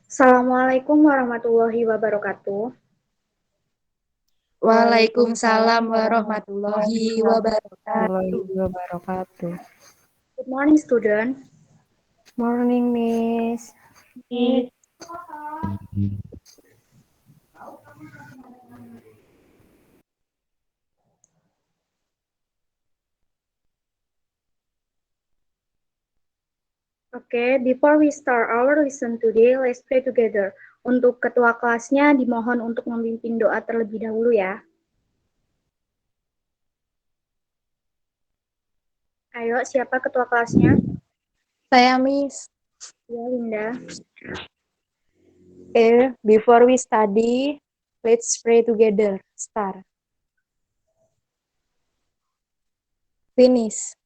Assalamualaikum warahmatullahi wabarakatuh. Waalaikumsalam warahmatullahi wabarakatuh. Warahmatullahi wabarakatuh. Good morning, student. Morning, Miss. Okay, before we start our lesson today, let's pray together. Untuk ketua kelasnya dimohon untuk memimpin doa terlebih dahulu ya. Ayo, siapa ketua kelasnya? Saya Miss. Ya, Linda. Before we study, let's pray together. Start. Finish.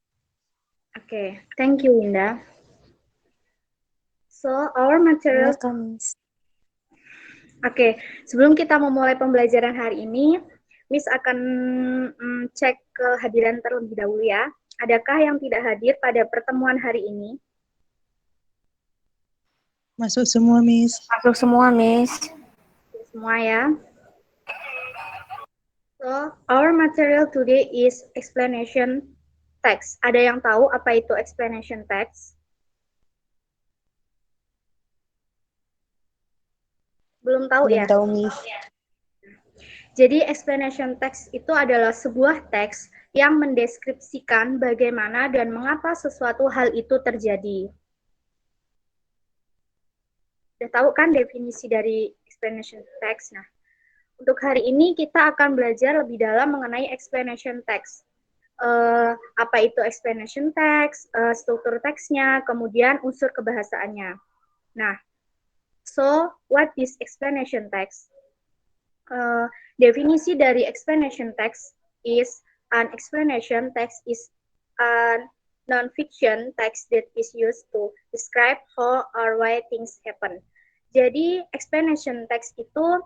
Okay, thank you, Linda. So, our material. Welcome, Miss. Oke, sebelum kita memulai pembelajaran hari ini, Miss akan cek kehadiran terlebih dahulu ya. Adakah yang tidak hadir pada pertemuan hari ini? Masuk semua, Miss. Masuk semua, Miss. Semua ya. So, our material today is explanation text. Ada yang tahu apa itu explanation text? Belum tahu ya? Belum tahu, Miss. Jadi explanation text itu adalah sebuah teks yang mendeskripsikan bagaimana dan mengapa sesuatu hal itu terjadi. Udah tahu kan definisi dari explanation text? Nah, untuk hari ini kita akan belajar lebih dalam mengenai explanation text. Apa itu explanation text, struktur teksnya, kemudian unsur kebahasaannya. Nah, so what is explanation text? Definisi dari explanation text is an explanation text is a non-fiction text that is used to describe how or why things happen. Jadi explanation text itu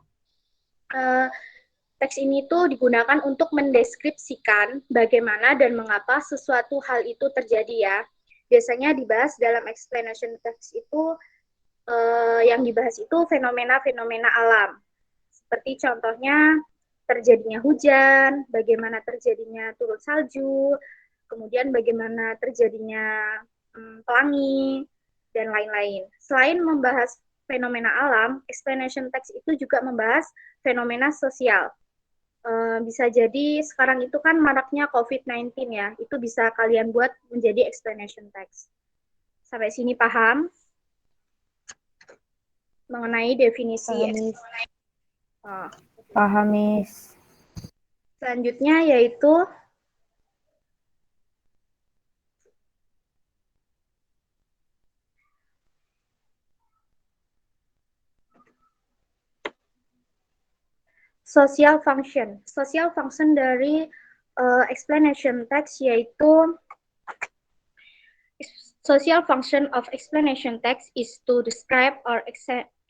teks ini tuh digunakan untuk mendeskripsikan bagaimana dan mengapa sesuatu hal itu terjadi ya. Biasanya dibahas dalam explanation text itu yang dibahas itu fenomena-fenomena alam. Seperti contohnya terjadinya hujan, bagaimana terjadinya turun salju, kemudian bagaimana terjadinya pelangi, dan lain-lain. Selain membahas fenomena alam, explanation text itu juga membahas fenomena sosial. Bisa jadi sekarang itu kan maraknya COVID-19 ya, itu bisa kalian buat menjadi explanation text. Sampai sini paham? Mengenai definisi. Paham, Miss. Selanjutnya yaitu social function. Social function dari explanation text yaitu social function of explanation text is to describe or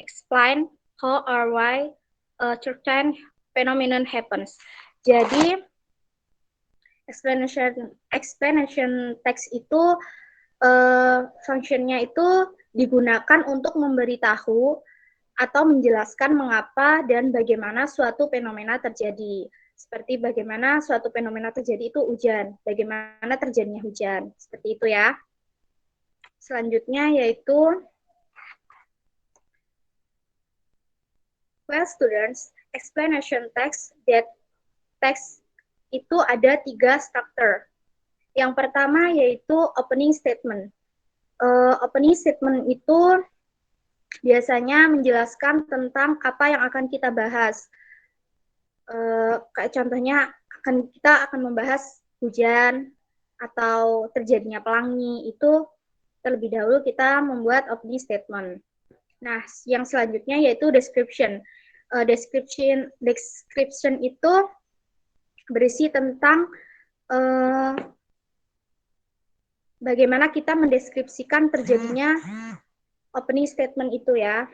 explain how or why a certain phenomenon happens. Jadi explanation text itu fungsinya itu digunakan untuk memberitahu atau menjelaskan mengapa dan bagaimana suatu fenomena terjadi. Seperti bagaimana suatu fenomena terjadi itu hujan, bagaimana terjadinya hujan. Seperti itu ya. Selanjutnya yaitu well students, explanation text itu ada 3 struktur. Yang pertama yaitu opening statement. Opening statement itu biasanya menjelaskan tentang apa yang akan kita bahas. Kayak contohnya kita akan membahas hujan atau terjadinya pelangi, itu terlebih dahulu kita membuat opening statement. Nah, yang selanjutnya yaitu description. Description itu berisi tentang bagaimana kita mendeskripsikan terjadinya opening statement itu ya.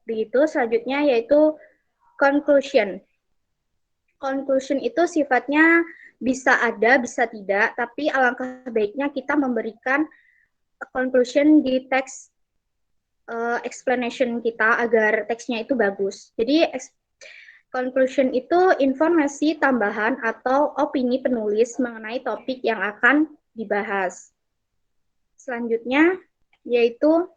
Begitu, selanjutnya yaitu conclusion. Conclusion itu sifatnya bisa ada, bisa tidak, tapi alangkah baiknya kita memberikan conclusion di teks explanation kita agar teksnya itu bagus. Jadi conclusion itu informasi tambahan atau opini penulis mengenai topik yang akan dibahas. Selanjutnya yaitu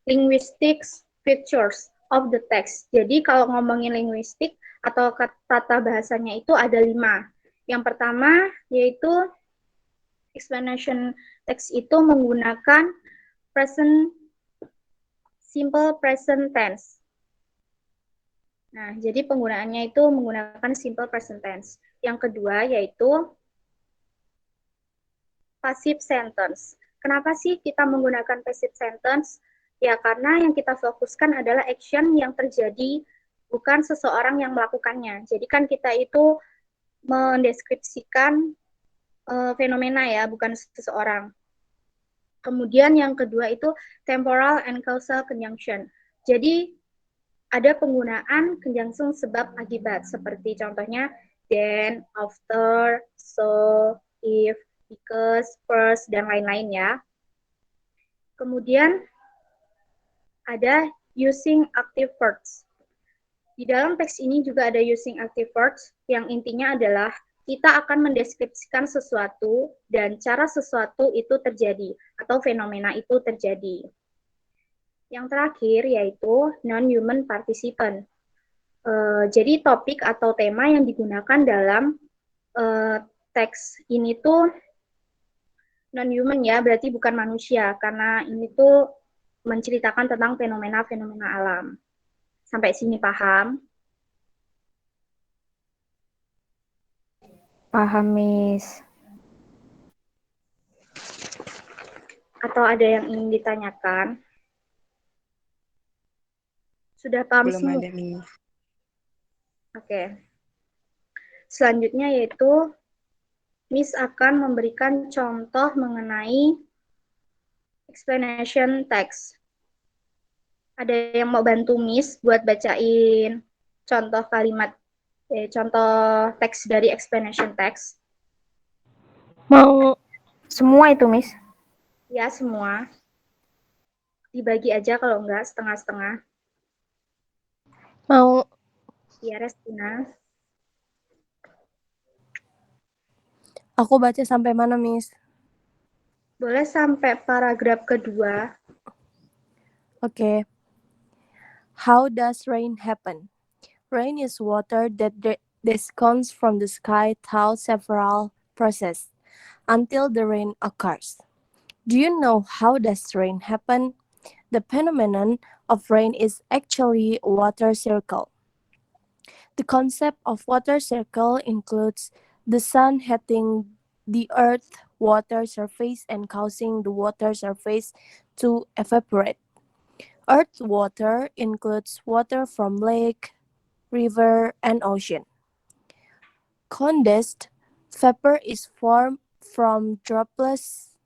linguistic features of the text. Jadi kalau ngomongin linguistik atau tata bahasanya itu ada 5. Yang pertama yaitu explanation text itu menggunakan simple present tense. Nah, jadi penggunaannya itu menggunakan simple present tense. Yang kedua yaitu passive sentence. Kenapa sih kita menggunakan passive sentence? Ya, karena yang kita fokuskan adalah action yang terjadi, bukan seseorang yang melakukannya. Jadi kan kita itu mendeskripsikan fenomena ya, bukan seseorang. Kemudian yang kedua itu temporal and causal conjunction. Jadi ada penggunaan conjunction sebab akibat, seperti contohnya then, after, so, if, because, first, dan lain-lain ya. Kemudian ada using active verbs. Di dalam teks ini juga ada using active verbs yang intinya adalah kita akan mendeskripsikan sesuatu dan cara sesuatu itu terjadi atau fenomena itu terjadi. Yang terakhir yaitu non-human participant. Jadi topik atau tema yang digunakan dalam teks ini tuh non-human ya, berarti bukan manusia, karena ini tuh menceritakan tentang fenomena-fenomena alam. Sampai sini paham? Paham, Miss. Atau ada yang ingin ditanyakan? Sudah paham Belum semua? ada nih. Oke. Selanjutnya yaitu Miss akan memberikan contoh mengenai explanation text. Ada yang mau bantu Miss buat bacain contoh contoh teks dari explanation text? Mau semua itu, Miss? Ya, semua. Dibagi aja kalau enggak, setengah-setengah. Mau. Ya, Restina. Aku baca sampai mana, Miss? Boleh sampai paragraf kedua. Okay. How does rain happen? Rain is water that descends from the sky through several processes until the rain occurs. Do you know how does rain happen? The phenomenon of rain is actually a water circle. The concept of water circle includes the sun hitting the earth's water surface and causing the water surface to evaporate. Earth water includes water from lake, river, and ocean. Condensed vapor is formed from droplets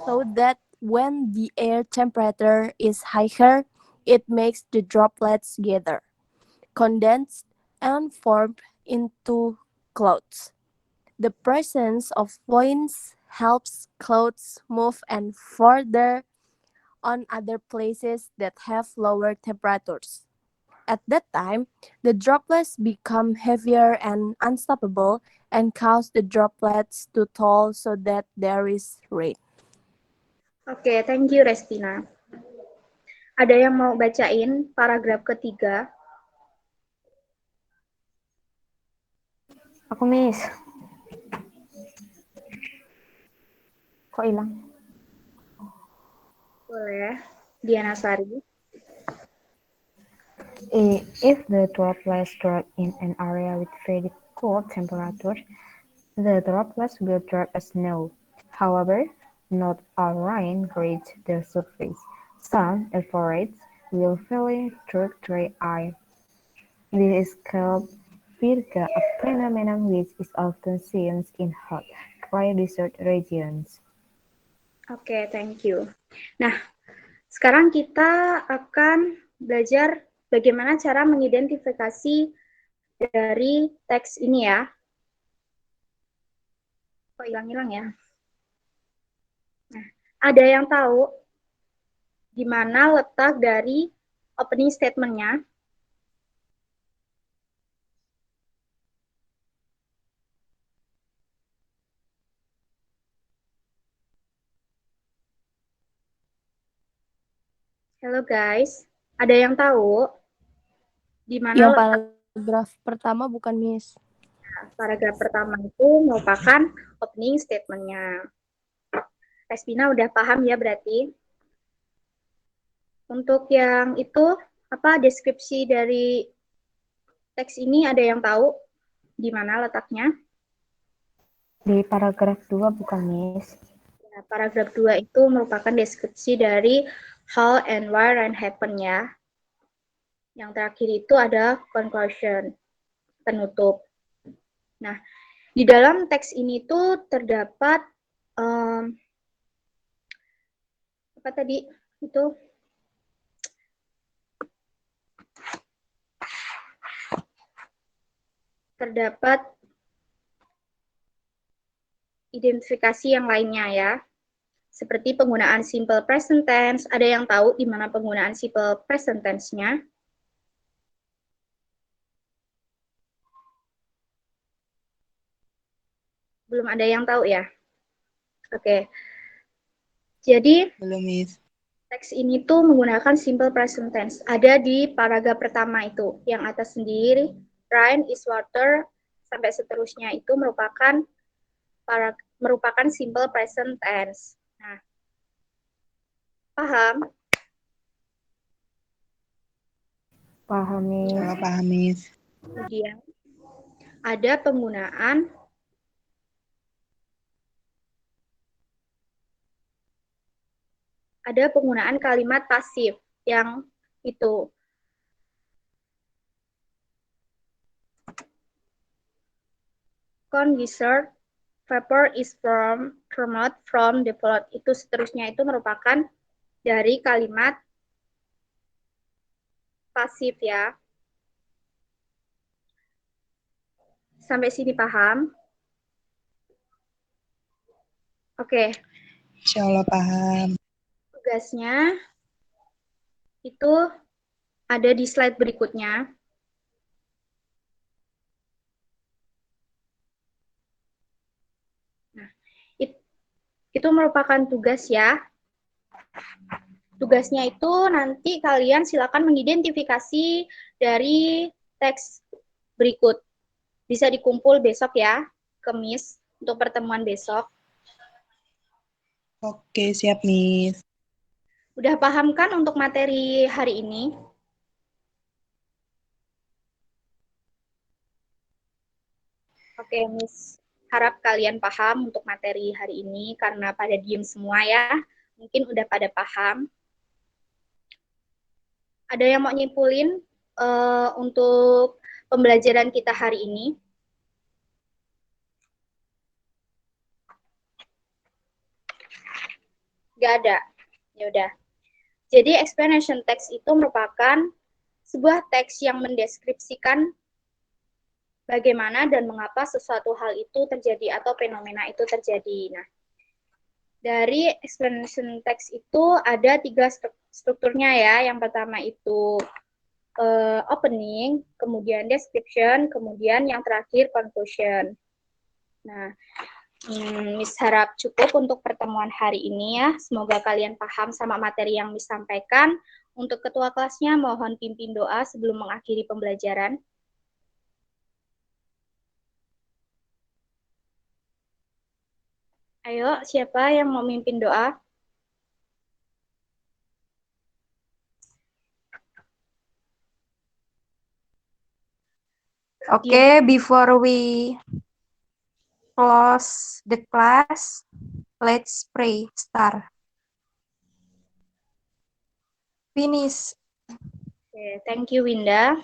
so that when the air temperature is higher, it makes the droplets gather, condense, and form into clouds. The presence of winds helps clouds move and further on other places that have lower temperatures. At that time, the droplets become heavier and unstoppable and cause the droplets to fall so that there is rain. Oke, thank you, Restina. Ada yang mau bacain paragraf ketiga? Aku, Miss. Kok hilang? Boleh. Diana Sari. If the droplets drop in an area with very cold temperatures, the droplets will drop as snow. However, not all rain reaches the surface. Some evaporates, will fall through dry air. This is called virga, a phenomenon which is often seen in hot, dry desert regions. Oke, thank you. Nah, sekarang kita akan belajar bagaimana cara mengidentifikasi dari teks ini ya. Kok hilang-hilang ya? Nah, ada yang tahu di mana letak dari opening statement-nya? Halo guys, ada yang tahu di mana Yang letak paragraf pertama bukan, Miss. paragraf pertama itu merupakan opening statement-nya. Respina udah paham ya berarti? Untuk yang itu, apa deskripsi dari teks ini ada yang tahu di mana letaknya? Di paragraf 2 bukan, Miss? Ya, paragraf 2 itu merupakan deskripsi dari how and why and happen ya. Yang terakhir itu ada conclusion, penutup. Nah, di dalam teks ini tuh terdapat apa tadi itu terdapat identifikasi yang lainnya ya. Seperti penggunaan simple present tense. Ada yang tahu di mana penggunaan simple present tense-nya? Belum ada yang tahu ya? Oke. Jadi Belum, Miss. teks ini tuh menggunakan simple present tense. Ada di paragraf pertama itu. Yang atas sendiri, rain is water, sampai seterusnya itu merupakan simple present tense. Nah, paham? Paham, Miss. Salah paham, Miss. Kemudian ada penggunaan kalimat pasif yang itu condenser vapor is formed from the flood. Itu seterusnya itu merupakan dari kalimat pasif ya. Sampai sini paham? Oke, Insya Allah paham. tugasnya itu ada di slide berikutnya. Nah, itu merupakan tugas ya. Tugasnya itu nanti kalian silakan mengidentifikasi dari teks berikut. Bisa dikumpul besok ya, Kemis, untuk pertemuan besok. Oke, siap, Miss. Udah paham kan untuk materi hari ini? Oke, Miss. Harap kalian paham untuk materi hari ini karena pada diem semua ya. Mungkin udah pada paham. Ada yang mau nyimpulin untuk pembelajaran kita hari ini? Nggak ada. Ya udah. Jadi explanation text itu merupakan sebuah teks yang mendeskripsikan bagaimana dan mengapa sesuatu hal itu terjadi atau fenomena itu terjadi. Nah, dari explanation text itu ada 3 strukturnya ya. Yang pertama itu opening, kemudian description, kemudian yang terakhir conclusion. Nah, Miss harap cukup untuk pertemuan hari ini ya. Semoga kalian paham sama materi yang Miss sampaikan. Untuk ketua kelasnya mohon pimpin doa sebelum mengakhiri pembelajaran. Ayo, siapa yang mau mimpin doa? Okay, before we close the class, let's pray. Start. Finish. Oke, thank you Winda.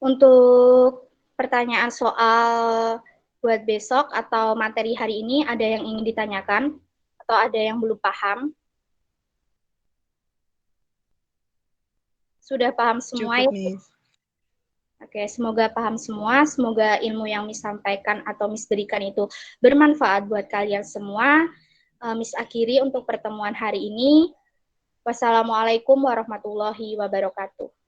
Untuk pertanyaan soal buat besok atau materi hari ini, ada yang ingin ditanyakan? Atau ada yang belum paham? Sudah paham semua Cukup, ya? Miss. Oke, semoga paham semua, semoga ilmu yang Miss sampaikan atau Miss berikan itu bermanfaat buat kalian semua. Miss akhiri untuk pertemuan hari ini. Wassalamualaikum warahmatullahi wabarakatuh.